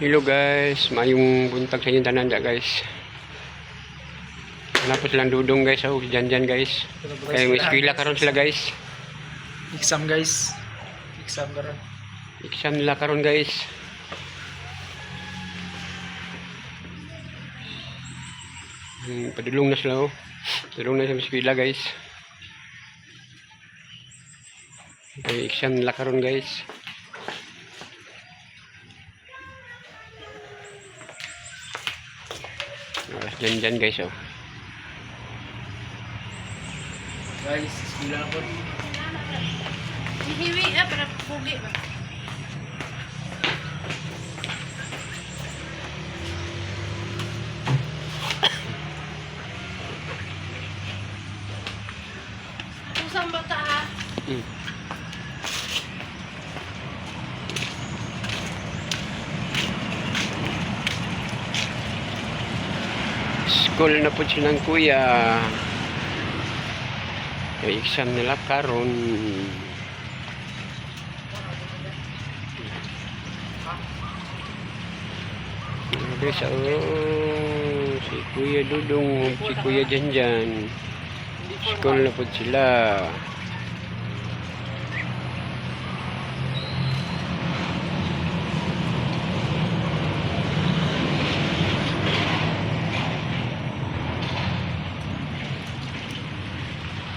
Hello guys, mayong buntag sa inyong tanan guys. Wala po silang dudong guys, dyan guys. Kaya may eskwela karon sila guys. Exam guys. Exam karon. Exam nila karon guys. Padulong na sila Padulong na sa eskwela guys. May exam nila karon guys. Dyan guys Guys, eskwela na po. Hihiwi para pugi ba? Usang bata ha? School na po silang kuya. May exam nila karon. Guys, si Kuya Dudong, si Kuya Janjan. School na po sila.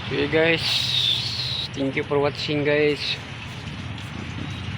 Okay guys, thank you for watching guys.